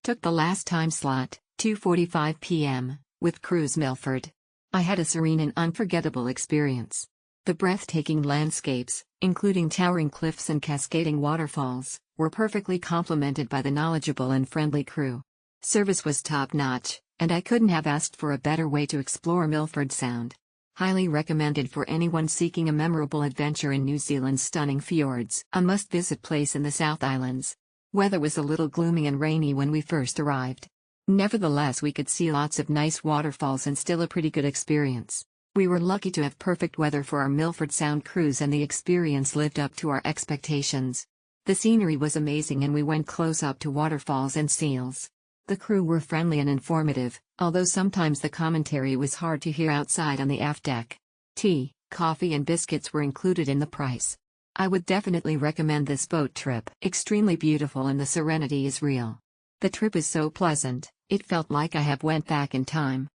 Took the last time slot, 2:45 p.m., with cruise Milford. I had a serene and unforgettable experience. The breathtaking landscapes, including towering cliffs and cascading waterfalls, were perfectly complemented by the knowledgeable and friendly crew. Service was top-notch, and I couldn't have asked for a better way to explore Milford Sound. Highly recommended for anyone seeking a memorable adventure in New Zealand's stunning fjords. A must-visit place in the South Islands. Weather was a little gloomy and rainy when we first arrived. Nevertheless, we could see lots of nice waterfalls and still a pretty good experience. We were lucky to have perfect weather for our Milford Sound cruise, and the experience lived up to our expectations. The scenery was amazing and we went close up to waterfalls and seals. The crew were friendly and informative, although sometimes the commentary was hard to hear outside on the aft deck. Tea, coffee and biscuits were included in the price. I would definitely recommend this boat trip. Extremely beautiful and the serenity is real. The trip is so pleasant, it felt like I have went back in time.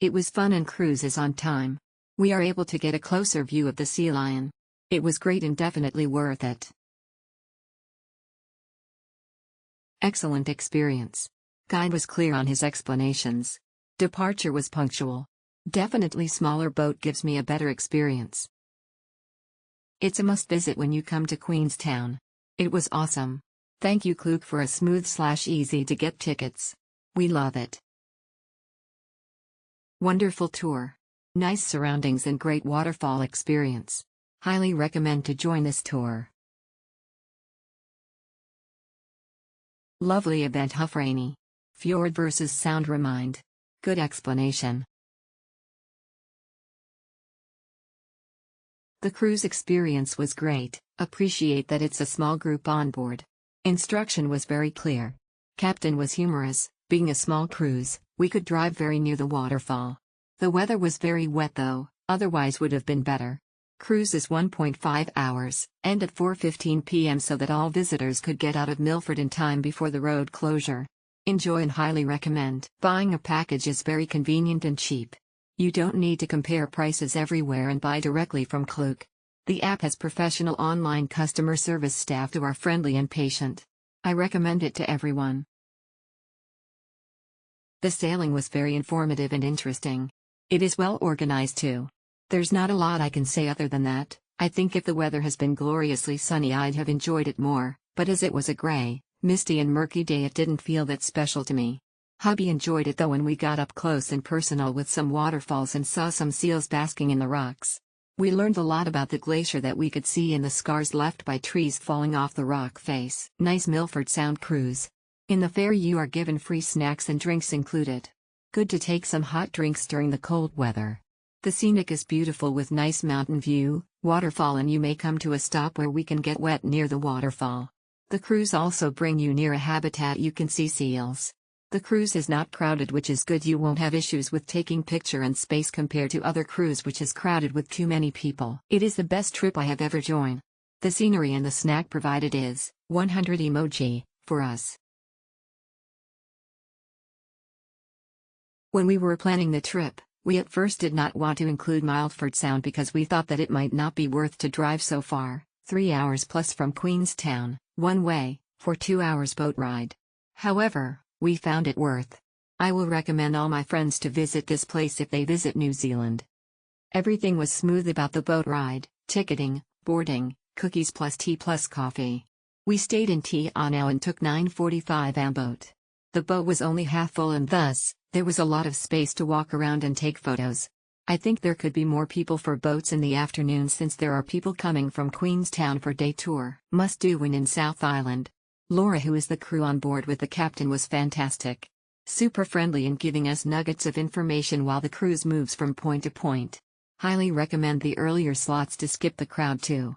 It was fun and cruise is on time. We are able to get a closer view of the sea lion. It was great and definitely worth it. Excellent experience. Guide was clear on his explanations. Departure was punctual. Definitely smaller boat gives me a better experience. It's a must-visit when you come to Queenstown. It was awesome. Thank you Klook for a smooth/easy to get tickets. We love it. Wonderful tour. Nice surroundings and great waterfall experience. Highly recommend to join this tour. Lovely event. Rainy. Fjord versus Sound remind. Good explanation. The cruise experience was great. Appreciate that it's a small group on board. Instruction was very clear. Captain was humorous. Being a small cruise, we could drive very near the waterfall. The weather was very wet though, otherwise would have been better. Cruise is 1.5 hours, end at 4:15 p.m. so that all visitors could get out of Milford in time before the road closure. Enjoy and highly recommend. Buying a package is very convenient and cheap. You don't need to compare prices everywhere and buy directly from Klook. The app has professional online customer service staff who are friendly and patient. I recommend it to everyone. The sailing was very informative and interesting. It is well organized too. There's not a lot I can say other than that. I think if the weather has been gloriously sunny I'd have enjoyed it more, but as it was a gray, misty and murky day it didn't feel that special to me. Hubby enjoyed it though when we got up close and personal with some waterfalls and saw some seals basking in the rocks. We learned a lot about the glacier that we could see in the scars left by trees falling off the rock face. Nice Milford Sound cruise. In the fare you are given free snacks and drinks included. Good to take some hot drinks during the cold weather. The scenic is beautiful with nice mountain view, waterfall, and you may come to a stop where we can get wet near the waterfall. The cruise also bring you near a habitat you can see seals. The cruise is not crowded, which is good. You won't have issues with taking picture and space compared to other cruise which is crowded with too many people. It is the best trip I have ever joined. The scenery and the snack provided is 100 emoji for us. When we were planning the trip, we at first did not want to include Milford Sound because we thought that it might not be worth to drive so far, 3 hours plus from Queenstown, one way, for 2 hours boat ride. However, we found it worth. I will recommend all my friends to visit this place if they visit New Zealand. Everything was smooth about the boat ride, ticketing, boarding, cookies plus tea plus coffee. We stayed in Te Anau and took 9:45 am boat. The boat was only half full and thus, there was a lot of space to walk around and take photos. I think there could be more people for boats in the afternoon since there are people coming from Queenstown for day tour. Must do when in South Island. Laura, who is the crew on board with the captain, was fantastic. Super friendly and giving us nuggets of information while the cruise moves from point to point. Highly recommend the earlier slots to skip the crowd too.